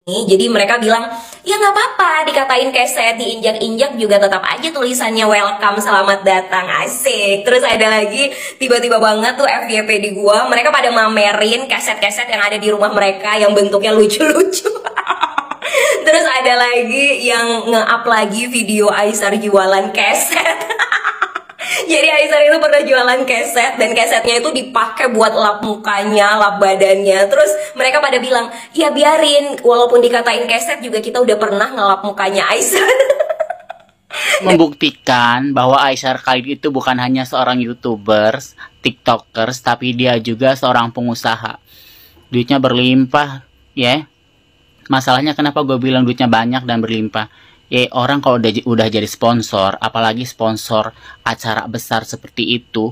Jadi mereka bilang, ya nggak apa-apa dikatain keset, diinjak-injak juga tetap aja tulisannya welcome, selamat datang, asik. Terus ada lagi, tiba-tiba banget tuh FYP di gua, mereka pada mamerin keset-keset yang ada di rumah mereka yang bentuknya lucu-lucu. Terus ada lagi yang nge-up lagi video Aisar jualan keset. Jadi Aisyah itu pernah jualan keset dan kesetnya itu dipakai buat lap mukanya, lap badannya. Terus mereka pada bilang, ya biarin, walaupun dikatain keset juga kita udah pernah ngelap mukanya Aisyah. Membuktikan bahwa Aisyah Khalid itu bukan hanya seorang YouTubers, TikTokers, tapi dia juga seorang pengusaha. Duitnya berlimpah, ya. Masalahnya kenapa gue bilang duitnya banyak dan berlimpah? Ya orang kalau udah jadi sponsor, apalagi sponsor acara besar seperti itu,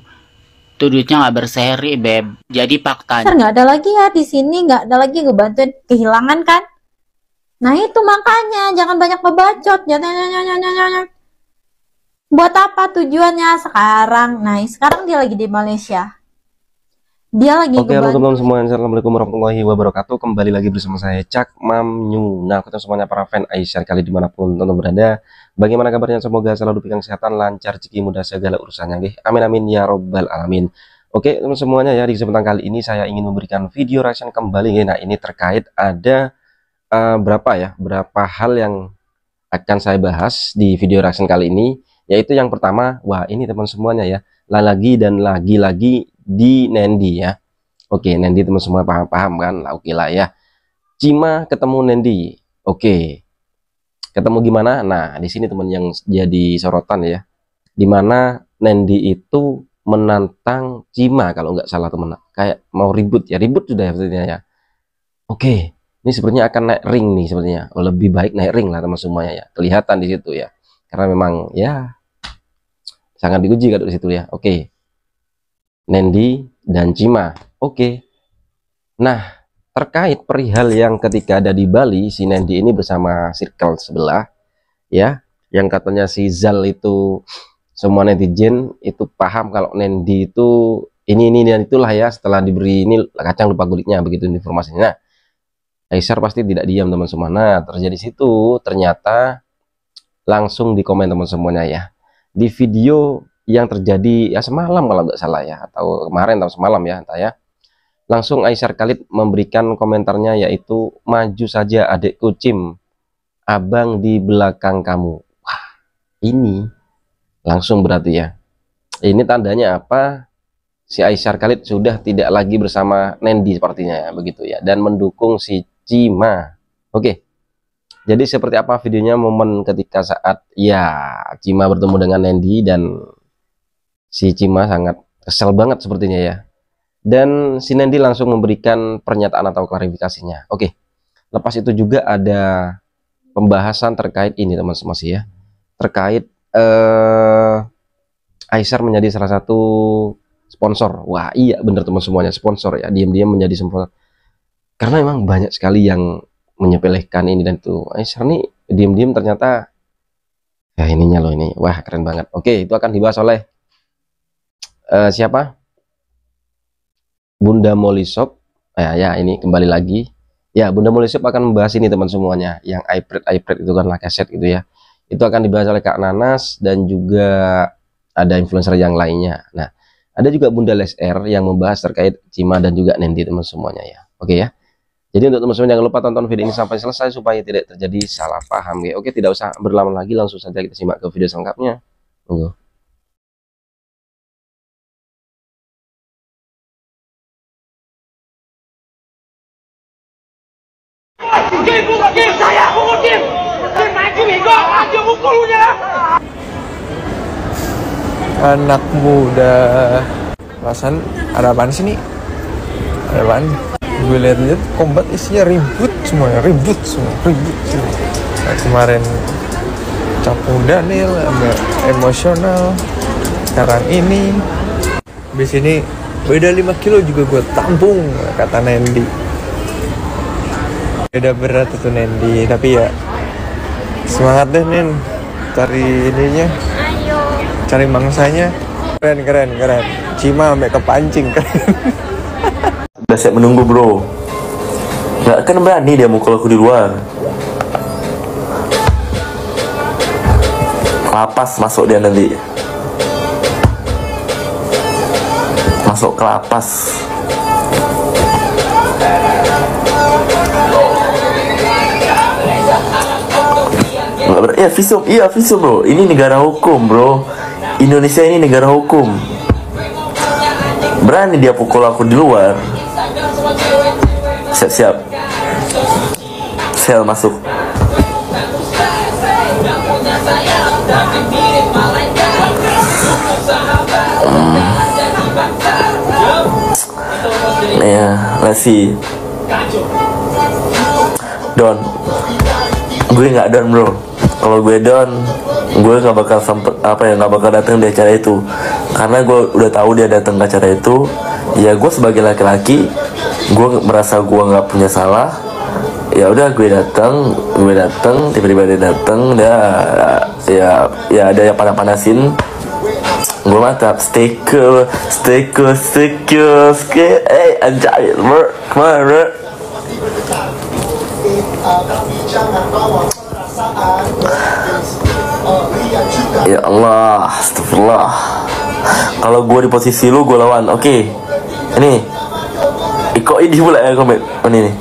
tuh duitnya nggak berseri, beb. Jadi faktanya nggak ada lagi ya di sini, nggak ada lagi ngebantuin kehilangan kan? Nah itu makanya jangan banyak ngebacot, buat apa tujuannya sekarang? Nah sekarang dia lagi di Malaysia. Dia lagi Oke, halo teman-teman semuanya, assalamualaikum warahmatullahi wabarakatuh. Kembali lagi bersama saya Cak Mam Nyu. Nah, ketemu semuanya para fan Aisyah Khalid dimanapun teman-teman berada. Bagaimana kabarnya? Semoga selalu diberikan kesehatan, lancar, rezeki, mudah segala urusannya. Amin amin ya robbal alamin. Oke teman semuanya ya, di kesempatan kali ini saya ingin memberikan video reaction kembali. Nah ini terkait ada berapa hal yang akan saya bahas di video reaction kali ini. Yaitu yang pertama, wah ini teman semuanya ya, lagi dan lagi di Nendi ya. Oke, Nendi teman semua paham kan? Lah oke lah ya. Cima ketemu Nendi. Oke. Ketemu gimana? Nah, di sini teman yang jadi sorotan ya. Dimana Nendi itu menantang Cima kalau nggak salah teman. Kayak mau ribut ya, ribut sudah ya sepertinya ya. Oke, ini sepertinya akan naik ring nih sepertinya. Oh, lebih baik naik ring lah teman semuanya ya. Kelihatan di situ ya. Karena memang ya sangat diuji kan di situ ya. Oke. Nendi dan Cima. Oke. Nah, terkait perihal yang ketika ada di Bali, si Nendi ini bersama circle sebelah ya, yang katanya si Zal itu, semua netizen itu paham kalau Nendi itu ini dan itulah ya, setelah diberi ini kacang lupa kulitnya, begitu informasinya. Nah, Aisyah pasti tidak diam teman semua. Nah, terjadi situ ternyata langsung di komen teman semuanya ya. Di video yang terjadi ya semalam kalau nggak salah ya, atau kemarin atau semalam ya entah ya, langsung Aisyah Khalid memberikan komentarnya, yaitu maju saja adikku Cim, abang di belakang kamu. Wah, ini langsung berarti ya, ini tandanya apa, si Aisyah Khalid sudah tidak lagi bersama Nendi sepertinya ya, begitu ya, dan mendukung si Cima. Oke, jadi seperti apa videonya momen ketika saat ya Cima bertemu dengan Nendi, dan si Cima sangat kesel banget sepertinya ya. Dan si Nendi langsung memberikan pernyataan atau klarifikasinya. Oke. Lepas itu juga ada pembahasan terkait ini teman-teman ya. Terkait Aisyah menjadi salah satu sponsor. Wah, iya bener teman semuanya, sponsor ya. Diam-diam menjadi sponsor. Karena memang banyak sekali yang menyepelekan ini dan itu. Aisyah nih diam-diam ternyata ya ininya loh ini. Wah, keren banget. Oke, itu akan dibahas oleh siapa? Bunda Molly Shop. Ya ini kembali lagi ya, Bunda Molly Shop akan membahas ini teman semuanya, yang iPad itu kan lah, kaset gitu ya. Itu akan dibahas oleh Kak Nanas dan juga ada influencer yang lainnya. Nah, ada juga Bunda Lesr yang membahas terkait Cima dan juga Nendi teman semuanya ya. Oke ya. Jadi untuk teman-teman jangan lupa tonton video ini sampai selesai supaya tidak terjadi salah paham ya. Oke, tidak usah berlama lagi, langsung saja kita simak ke video selengkapnya. Tunggu. Saya pukul Kim maju bego, aja mukulnya. Anak muda, perasaan ada apaan sih nih? Ada apaan? Gue lihat-lihat combat isinya ribut semuanya, ribut semua. Nah, kemarin Capung Daniel agak emosional, sekarang ini di sini beda 5 kilo juga gue tampung, kata Nendi. Beda berat itu Nendi, tapi ya semangat deh Nen, cari ininya, cari mangsanya. Keren. Cima sampai kepancing keren. Udah siap menunggu bro. Gak akan berani dia mukul aku di luar. Lapas masuk dia nanti. Masuk ke lapas. Ya visum, iya visum bro. Ini negara hukum bro. Indonesia ini negara hukum. Berani dia pukul aku di luar. Siap-siap. Sel masuk. Ya, let's see. Don. Gue nggak down bro. Kalau gue down, gue nggak bakal nggak bakal datang di acara itu, karena gue udah tahu dia datang ke acara itu. Ya gue sebagai laki-laki, gue merasa gue nggak punya salah. Ya udah gue datang, tiba-tiba dia datang, ya ada yang panas-panasin. Gue mantap, stay cool, anjay, bro, come on, bro. Ya Allah, astagfirullah. Kalau gue di posisi lu, gue lawan. Oke. Ini Iko ini pula ya komen. Oh, ini nih.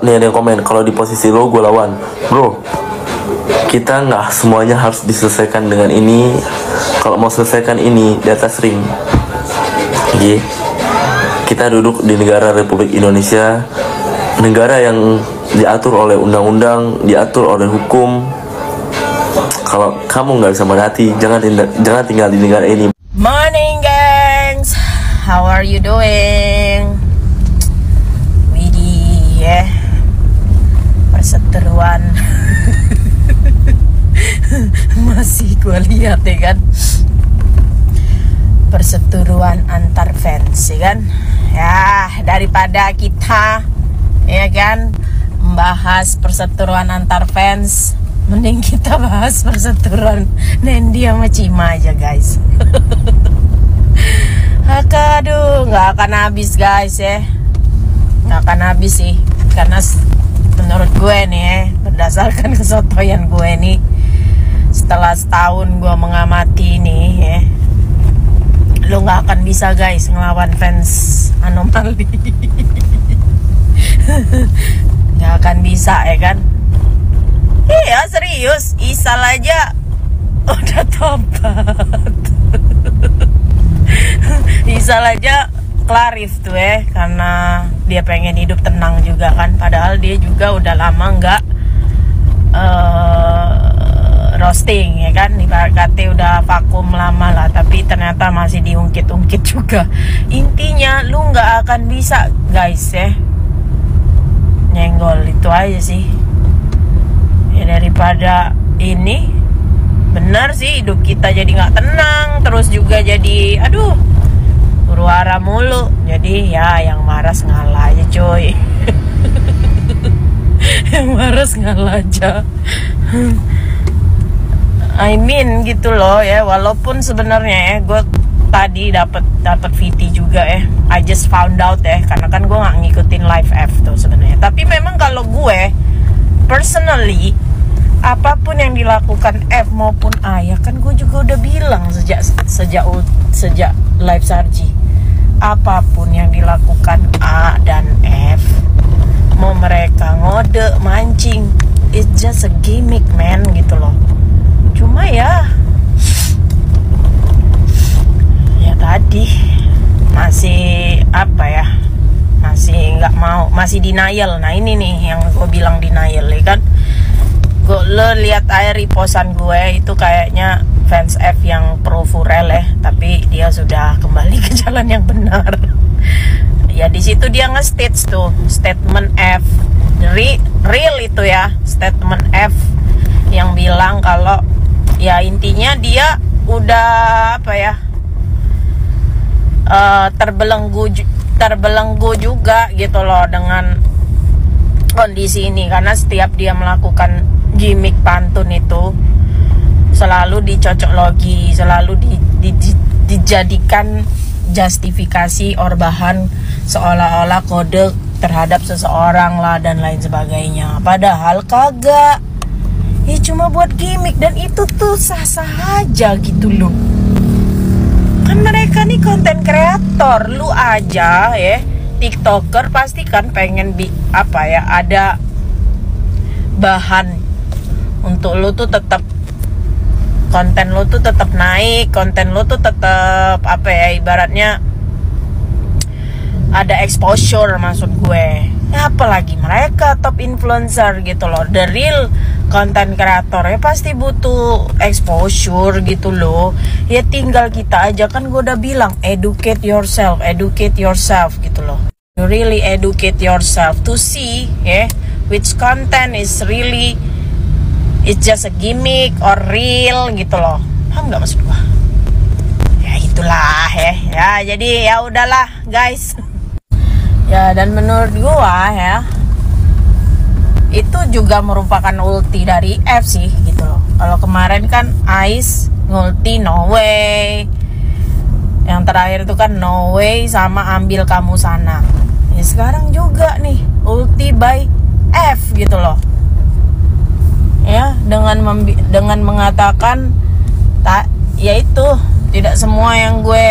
Nih ada yang komen. Kalau di posisi lu, gue lawan. Bro, kita nggak semuanya harus diselesaikan dengan ini. Kalau mau selesaikan ini di atas ring. Oke. Kita duduk di negara Republik Indonesia, negara yang diatur oleh undang-undang, diatur oleh hukum. Kalau kamu nggak bisa menghati, jangan tinggal di negara ini. Morning gengs, how are you doing? Widih ya, perseteruan masih gue lihat ya kan, perseteruan antar fans ya kan. Ya daripada kita ya kan membahas perseteruan antar fans, mending kita bahas perseteruan Nendi sama Cima aja guys. Aduh, nggak akan habis guys ya, nggak akan habis sih, karena menurut gue nih ya, berdasarkan kesotoyan gue nih, setelah setahun gue mengamati nih ya, lo nggak akan bisa guys ngelawan fans anomali. Nggak akan bisa ya kan. Iya serius, Isal aja udah tobat. Isal aja klarif tuh ya, karena dia pengen hidup tenang juga kan. Padahal dia juga udah lama nggak roasting ya kan. Ibarat kata udah vakum lama lah, tapi ternyata masih diungkit-ungkit juga. Intinya lu nggak akan bisa guys ya nyenggol, itu aja sih. Ya daripada ini, bener sih hidup kita jadi nggak tenang, terus juga jadi aduh huru-hara mulu. Jadi ya yang maras ngalah aja coy. Yang maras ngalah aja. I mean gitu loh ya, walaupun sebenarnya ya gue tadi dapat VT juga ya. I just found out ya, karena kan gue nggak ngikutin live F tuh sebenarnya. Tapi memang kalau gue personally, apapun yang dilakukan F maupun A ya kan, gue juga udah bilang sejak live Sarji, apapun yang dilakukan A dan F, mau mereka ngode, mancing, it's just a gimmick man gitu loh. Cuma ya tadi masih apa ya, masih nggak mau, masih denial. Nah ini nih yang gue bilang denial ya kan. Lo lihat aja reposan gue itu, kayaknya fans F yang pro Furel ya, tapi dia sudah kembali ke jalan yang benar. Ya di situ dia nge-state tuh statement F real itu ya, statement F yang bilang kalau ya intinya dia udah apa ya, terbelenggu juga gitu loh dengan kondisi ini, karena setiap dia melakukan gimmick pantun itu selalu dicocok logi, selalu dijadikan justifikasi or bahan seolah-olah kode terhadap seseorang lah dan lain sebagainya. Padahal kagak. Ya cuma buat gimmick dan itu tuh sah-sah aja gitu loh. Kan mereka nih konten kreator, lu aja ya TikToker pasti kan pengen ada bahan untuk lu tuh tetap konten lu tuh tetap naik, konten lu tuh tetap ibaratnya ada exposure maksud gue. Ya, apalagi mereka top influencer gitu loh, the real content creator ya pasti butuh exposure gitu loh. Ya tinggal kita aja kan gue udah bilang educate yourself gitu loh. You really educate yourself to see which content is really it's just a gimmick or real gitu loh. Paham nggak maksud gue? Ya itulah ya jadi ya udahlah guys. Ya dan menurut gua ya itu juga merupakan ulti dari F sih gitu loh. Kalau kemarin kan Ice ngulti No Way, yang terakhir itu kan No Way sama Ambil Kamu Sana. Ya sekarang juga nih ulti by F gitu loh. Ya dengan mengatakan yaitu tidak semua yang gue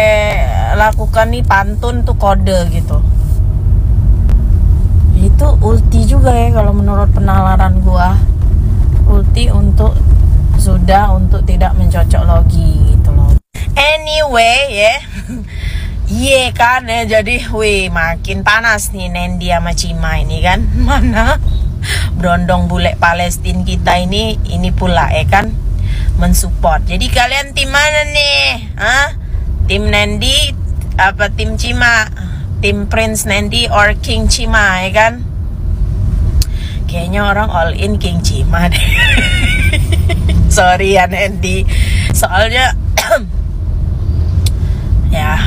lakukan nih pantun tuh kode gitu. Itu ulti juga ya kalau menurut penalaran gua. Ulti untuk tidak mencocok logi gitu loh. Anyway ya. Iya kan ya, jadi makin panas nih Nendi sama Cima ini kan. Mana berondong bule Palestina kita ini pula ya kan mensupport. Jadi kalian tim mana nih? Tim Nendi apa tim Cima? Tim Prince Nendi or King Cima ya kan? Kayaknya orang all in King Cima deh. Sorry ya Nendi. Soalnya ya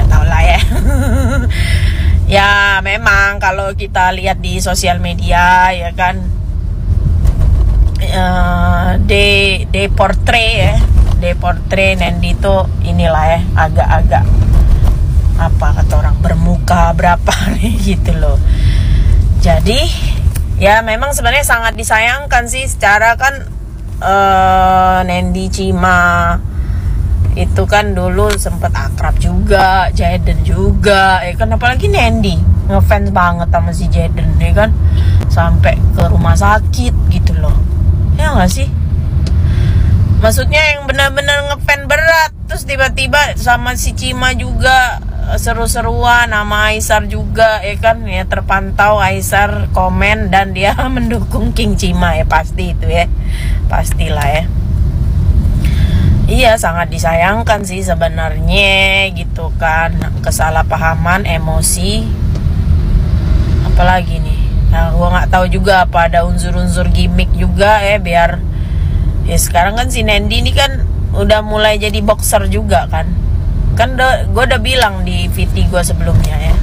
tau lah ya. Ya memang kalau kita lihat di sosial media ya kan, they portray Nendi tuh inilah ya agak-agak kata orang bermuka berapa nih gitu loh. Jadi ya memang sebenarnya sangat disayangkan sih secara kan Nendi Cima itu kan dulu sempet akrab juga, Jaden juga ya kan, apalagi Nendi ngefans banget sama si Jaden ya kan, sampai ke rumah sakit gitu loh. Ya nggak sih? Maksudnya yang benar-benar ngefans berat terus tiba-tiba sama si Cima juga seru-seruan, nama Aisar juga ya kan, ya terpantau Aisar komen dan dia mendukung King Cima ya pasti itu ya, pastilah ya. Iya sangat disayangkan sih sebenarnya gitu kan, kesalahpahaman, emosi, apalagi nih. Nah gua nggak tahu juga apa ada unsur-unsur gimmick juga ya biar ya sekarang kan si Nendi ini kan udah mulai jadi boxer juga kan. Kan gue udah bilang di VT gue sebelumnya ya,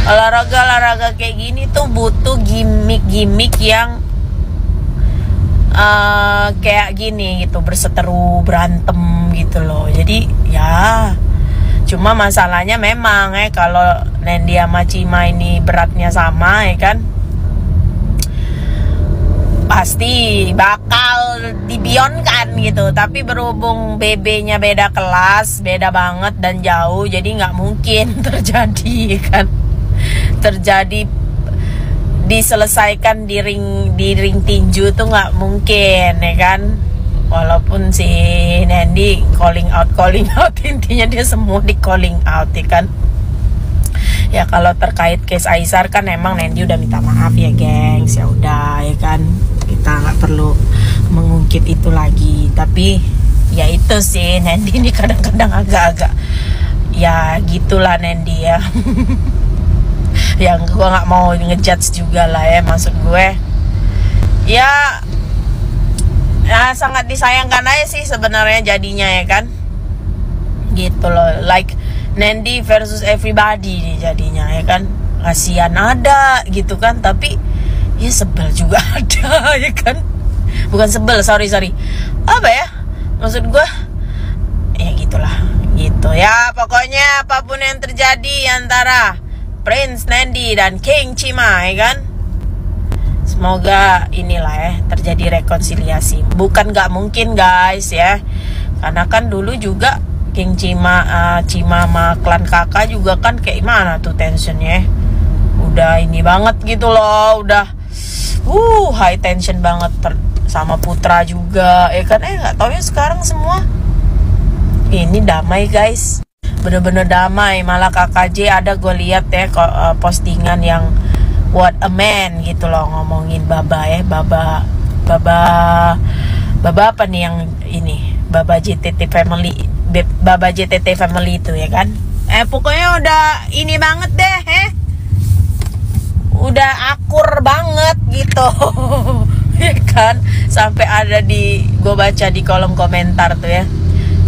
olahraga kayak gini tuh butuh gimmick yang kayak gini gitu, berseteru, berantem gitu loh. Jadi ya cuma masalahnya memang ya kalau Nendi sama Cima ini beratnya sama ya kan, pasti bakal dibionkan gitu. Tapi berhubung BB-nya beda kelas, beda banget dan jauh, jadi nggak mungkin terjadi kan, diselesaikan di ring tinju tuh nggak mungkin ya kan. Walaupun si Nendi calling out intinya dia semua di calling out ya kan. Ya kalau terkait case Aisar kan emang Nendi udah minta maaf ya gengs, ya udah ya kan, kita nggak perlu mengungkit itu lagi. Tapi ya itu sih Nendi ini kadang-kadang agak-agak ya gitulah Nendi ya. Yang gue nggak mau ngejudge juga lah ya, maksud gue ya sangat disayangkan aja sih sebenarnya jadinya ya kan gitu loh, like Nendi versus everybody nih jadinya ya kan. Kasihan ada gitu kan, tapi ya sebel juga ada ya kan. Bukan sebel, sorry apa ya maksud gue ya gitulah gitu ya. Pokoknya apapun yang terjadi antara Prince Nandi dan King Cima, ya kan? Semoga inilah ya terjadi rekonsiliasi. Bukan nggak mungkin guys ya, karena kan dulu juga King Cima sama klan kakak juga kan kayak mana tuh tensionnya, udah ini banget gitu loh, udah high tension banget sama Putra juga ya kan. Nggak tahu ya sekarang semua ini damai guys, bener-bener damai. Malah KKJ ada gue lihat ya postingan yang what a man gitu loh, ngomongin Baba ya, Baba apa nih yang ini, Baba JTT Family itu ya kan. Pokoknya udah ini banget deh, udah akur banget gitu. Ya kan, sampai ada gue baca di kolom komentar tuh ya,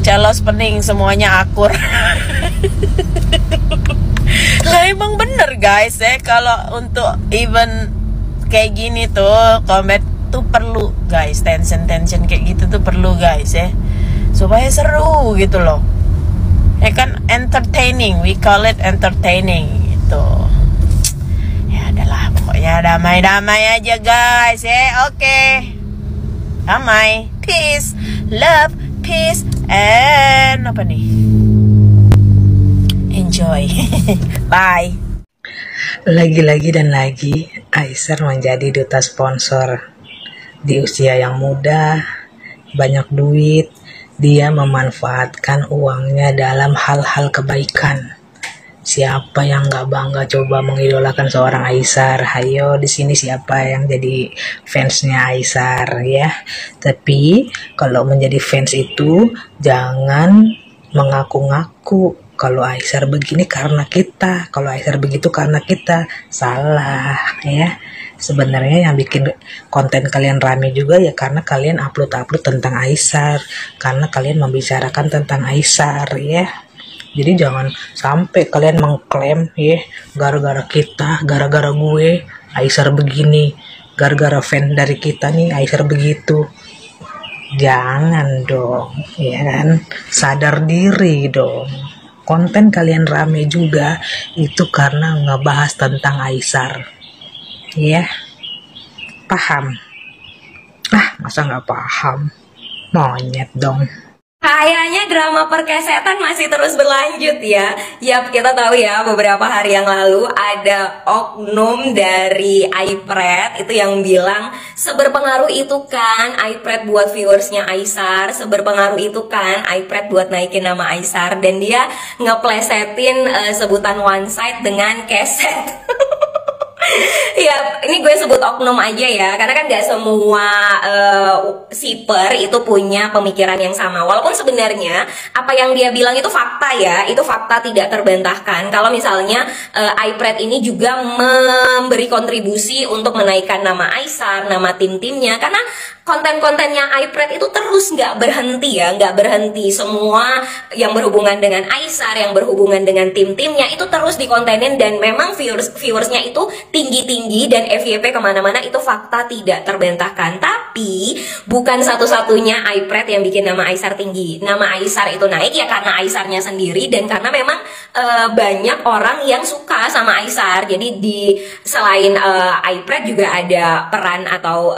celos pening semuanya akur. Lah emang bener guys ya, kalau untuk event kayak gini tuh combat tuh perlu guys, tension kayak gitu tuh perlu guys ya, supaya seru gitu loh ya kan, entertaining, we call it entertaining gitu ya. Adalah pokoknya damai-damai aja guys ya. Oke. Damai, peace, love, peace, and apa nih, enjoy. Bye. Lagi-lagi dan lagi, Aisyar menjadi duta sponsor. Di usia yang muda, banyak duit, dia memanfaatkan uangnya dalam hal-hal kebaikan. Siapa yang gak bangga coba mengidolakan seorang Aisyar? Hayo di sini siapa yang jadi fansnya Aisyar ya? Tapi kalau menjadi fans itu jangan mengaku-ngaku kalau Aisyar begini karena kita, kalau Aisyar begitu karena kita. Salah ya. Sebenarnya yang bikin konten kalian rame juga ya karena kalian upload tentang Aisyar, karena kalian membicarakan tentang Aisyar ya. Jadi jangan sampai kalian mengklaim ya, gara-gara kita, gara-gara gue Aisyar begini, gara-gara fan dari kita nih Aisyar begitu. Jangan dong, ya kan? Sadar diri dong. Konten kalian rame juga itu karena ngebahas tentang Aisyar. Ya, paham? Masa nggak paham? Monyet dong. Kayaknya drama perkesetan masih terus berlanjut ya. Yap, kita tahu ya beberapa hari yang lalu ada oknum dari iPred itu yang bilang seberpengaruh itu kan iPred buat viewersnya Aisyar, seberpengaruh itu kan iPred buat naikin nama Aisyar, dan dia ngeplesetin sebutan one side dengan keset. Ya, ini gue sebut oknum aja ya, karena kan gak semua shipper itu punya pemikiran yang sama. Walaupun sebenarnya apa yang dia bilang itu fakta ya, itu fakta tidak terbantahkan. Kalau misalnya iPred ini juga memberi kontribusi untuk menaikkan nama Aisyar, nama tim-timnya, karena konten-kontennya iPred itu terus nggak berhenti ya, nggak berhenti. Semua yang berhubungan dengan Aisyar, yang berhubungan dengan tim-timnya itu terus dikontenin, dan memang viewersnya itu tinggi-tinggi dan FYP kemana-mana, itu fakta tidak terbantahkan. Tapi bukan satu-satunya iPred yang bikin nama Aisyar tinggi. Nama Aisyar itu naik ya karena Aisyarnya sendiri, dan karena memang banyak orang yang suka sama Aisyar. Jadi selain iPred juga ada peran atau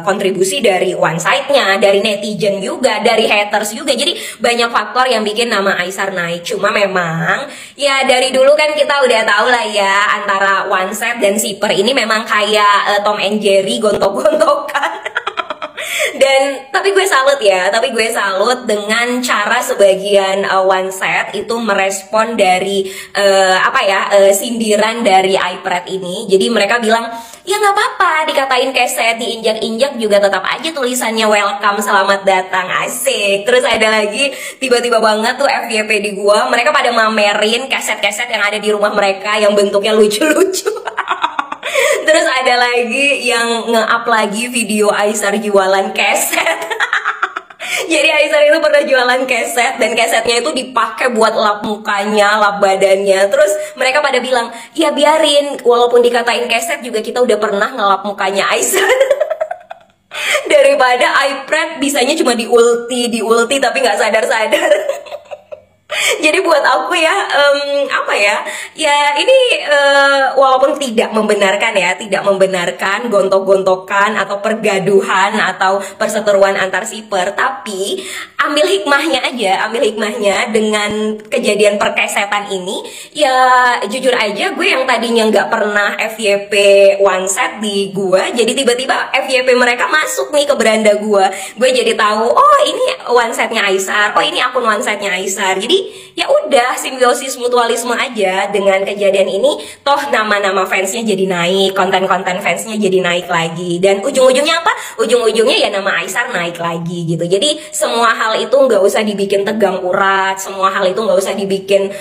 kontribusi dari one side-nya, dari netizen juga, dari haters juga. Jadi banyak faktor yang bikin nama Aisyar naik. Cuma memang ya dari dulu kan kita udah tahu lah ya, antara one side dan shipper ini memang kayak Tom and Jerry, gontok-gontokan. Tapi gue salut dengan cara sebagian one set itu merespon dari sindiran dari iPred ini. Jadi mereka bilang, ya nggak apa-apa dikatain keset, diinjak-injak juga tetap aja tulisannya welcome, selamat datang, asik. Terus ada lagi tiba-tiba banget tuh FYP di gua, mereka pada mamerin keset-keset yang ada di rumah mereka yang bentuknya lucu-lucu. Terus ada lagi yang nge-up lagi video Aisyar jualan keset. Jadi Aisyar itu pernah jualan keset, dan kesetnya itu dipakai buat lap mukanya, lap badannya. Terus mereka pada bilang, ya biarin, walaupun dikatain keset juga kita udah pernah ngelap mukanya Aisyar. Daripada iPred bisanya cuma diulti tapi nggak sadar-sadar. Jadi buat aku ya, apa ya, ya ini walaupun tidak membenarkan ya, tidak membenarkan gontok-gontokan atau pergaduhan atau perseteruan antar siper, tapi ambil hikmahnya aja, ambil hikmahnya dengan kejadian perkesetan ini. Ya jujur aja gue yang tadinya nggak pernah FYP one set di gue, jadi tiba-tiba FYP mereka masuk nih ke beranda gue jadi tahu, oh ini one setnya Aisar, oh ini akun one setnya Aisar. Jadi ya udah, simbiosis mutualisme aja dengan kejadian ini. Toh nama-nama fansnya jadi naik, konten-konten fansnya jadi naik lagi, dan ujung-ujungnya apa? Ujung-ujungnya ya nama Aisar naik lagi gitu. Jadi semua hal itu nggak usah dibikin tegang urat, semua hal itu nggak usah dibikin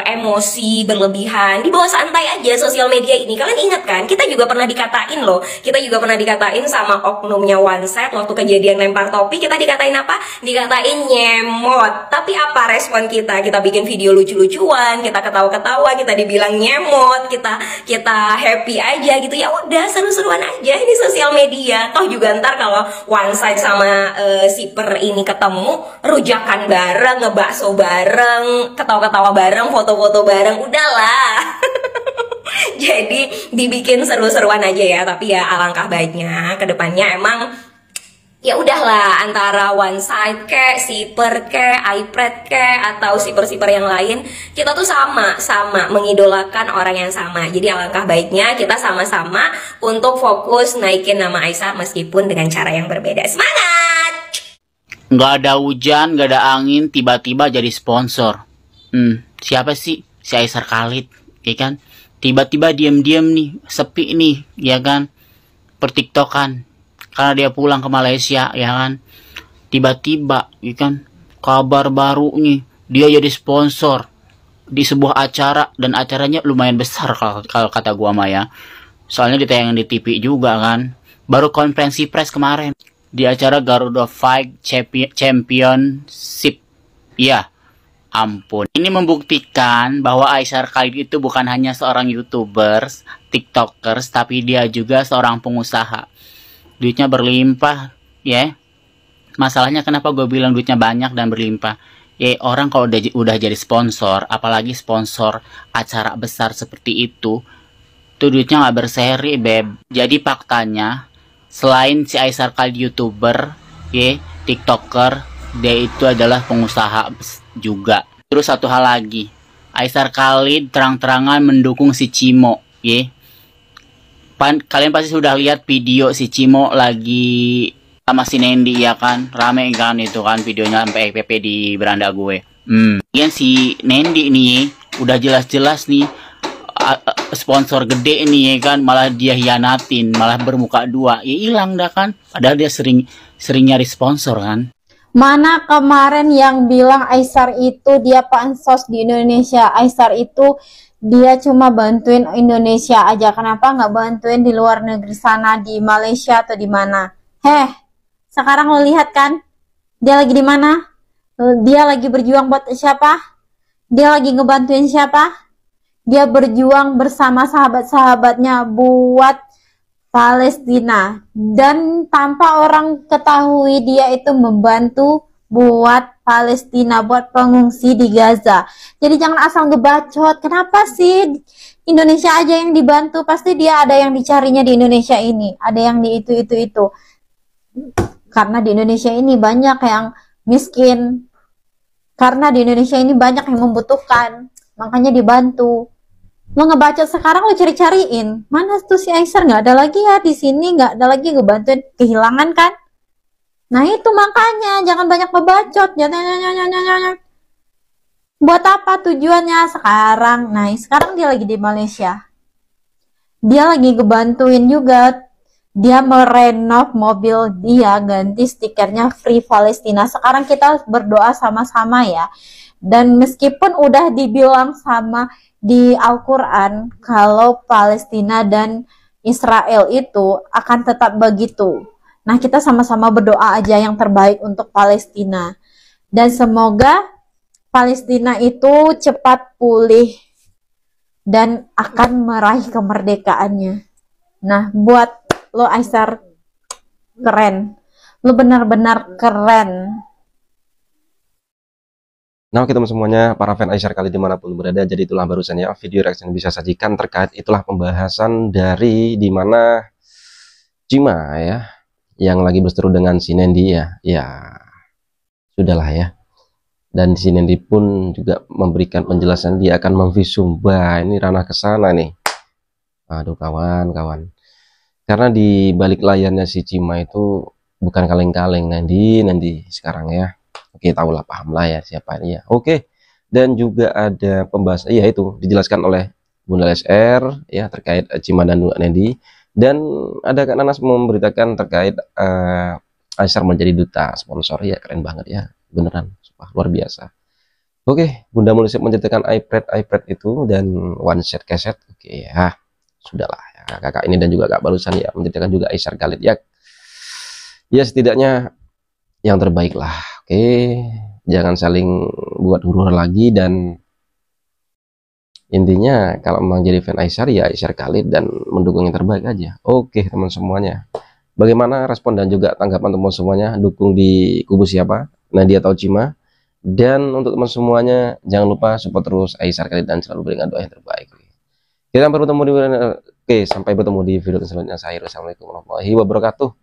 emosi berlebihan, dibawa santai aja sosial media ini. Kalian ingat kan, kita juga pernah dikatain loh, kita juga pernah dikatain sama oknumnya one set waktu kejadian lempar topi. Kita dikatain apa? Dikatain nyemot. Tapi apa respon kita? Kita bikin video lucu-lucuan, kita ketawa-ketawa, kita dibilang nyemot, kita happy aja gitu. Ya udah, seru-seruan aja, ini sosial media. Toh juga ntar kalau one side sama siper ini ketemu, rujakan bareng, ngebakso bareng, ketawa-ketawa bareng, foto-foto bareng, udahlah. Jadi dibikin seru-seruan aja ya. Tapi ya alangkah baiknya kedepannya emang ya udahlah, antara one side ke siper ke iPad ke atau siper-siper yang lain, kita tuh sama-sama mengidolakan orang yang sama. Jadi alangkah baiknya kita sama-sama untuk fokus naikin nama Aisar meskipun dengan cara yang berbeda. Semangat! Nggak ada hujan, nggak ada angin, tiba-tiba jadi sponsor. Siapa sih? Si Aisar Khalid, ya kan? Tiba-tiba diam-diam nih, sepi nih, ya kan? Pertiktokan. Karena dia pulang ke Malaysia, ya kan? Tiba-tiba, ya kan? Kabar baru nih, dia jadi sponsor di sebuah acara, dan acaranya lumayan besar kalau kata gua mah ya. Soalnya ditayangin di TV juga kan. Baru konferensi pers kemarin di acara Garuda Fight Championship. Ya, ampun. Ini membuktikan bahwa Aisar Khalid itu bukan hanya seorang YouTubers, TikTokers, tapi dia juga seorang pengusaha. Duitnya berlimpah, ya. Masalahnya kenapa gue bilang duitnya banyak dan berlimpah? Ya, orang kalau udah jadi sponsor, apalagi sponsor acara besar seperti itu, tuh duitnya nggak berseri, beb. Jadi faktanya, selain si Aisar Khalid YouTuber, ya, TikToker, dia itu adalah pengusaha juga. Terus satu hal lagi, Aisar Khalid terang-terangan mendukung si Cimo, ya. Kalian pasti sudah lihat video si Cimo lagi sama si Nendi, ya kan? Rame kan itu kan videonya sampai FPP di beranda gue. Yang si Nendi nih udah jelas-jelas nih sponsor gede nih, ya kan? Malah dia hianatin, malah bermuka dua. Ya hilang dah kan? Padahal dia sering nyari sponsor kan? Mana kemarin yang bilang Aisar itu dia pansos di Indonesia? Aisar itu dia cuma bantuin Indonesia aja. Kenapa nggak bantuin di luar negeri sana, di Malaysia atau di mana? Sekarang lo lihat kan? Dia lagi di mana? Dia lagi berjuang buat siapa? Dia lagi ngebantuin siapa? Dia berjuang bersama sahabat-sahabatnya buat Palestina, dan tanpa orang ketahui dia itu membantu buat Palestina, buat pengungsi di Gaza. Jadi jangan asal ngebacot. Kenapa sih Indonesia aja yang dibantu? Pasti dia ada yang dicarinya di Indonesia ini, ada yang di itu. Karena di Indonesia ini banyak yang miskin, karena di Indonesia ini banyak yang membutuhkan, makanya dibantu. Lo ngebacot sekarang, lo cari-cariin mana tuh si Aisar, nggak ada lagi ya di sini, nggak ada lagi ngebantuin, kehilangan kan? Nah itu makanya jangan banyak ngebacot. Buat apa tujuannya sekarang? Nah sekarang dia lagi di Malaysia, dia lagi ngebantuin juga. Dia merenov mobil dia, ganti stikernya Free Palestina. Sekarang kita berdoa sama-sama ya. Dan meskipun udah dibilang sama di Al-Quran kalau Palestina dan Israel itu akan tetap begitu. Nah kita sama-sama berdoa aja yang terbaik untuk Palestina. Dan semoga Palestina itu cepat pulih dan akan meraih kemerdekaannya. Nah buat lo Aisar, keren. Lo benar-benar keren. Nah oke teman semuanya, para fan Aisyar Khalid dimanapun berada, jadi itulah barusan ya video reaction yang bisa sajikan terkait itulah pembahasan dari dimana Cima ya, yang lagi berseteru dengan si Nendi ya sudahlah ya. Dan si Nendi pun juga memberikan penjelasan dia akan memvisum. Bah, ini ranah kesana nih. Aduh kawan-kawan. Karena di balik layarnya si Cima itu bukan kaleng-kaleng Nendi sekarang ya. Oke, tahulah, paham lah ya siapa ini ya. Oke. Dan juga ada pembahasan, iya itu dijelaskan oleh Bunda LSR ya terkait Cima dan Nendi. Dan ada Kak Nanas memberitakan terkait Aisyar menjadi duta sponsor ya, keren banget ya, beneran. Wah, luar biasa. Oke, Bunda mulai menceritakan iPad itu dan one set keset. Oke ya, sudahlah ya, kakak ini dan juga kak barusan ya menceritakan juga Aisyar Khalid ya. Ya setidaknya yang terbaik lah. Oke, jangan saling buat huru-hara lagi, dan intinya kalau memang jadi fan Aisyar ya Aisyar Khalid dan mendukung yang terbaik aja. Oke teman semuanya, bagaimana respon dan juga tanggapan teman semuanya? Dukung di kubu siapa, Nadia atau Cima? Dan untuk teman semuanya, jangan lupa support terus Aisyar Khalid dan selalu berikan doa yang terbaik. Kita sampai bertemu di video selanjutnya. Saya Assalamualaikum warahmatullahi wabarakatuh.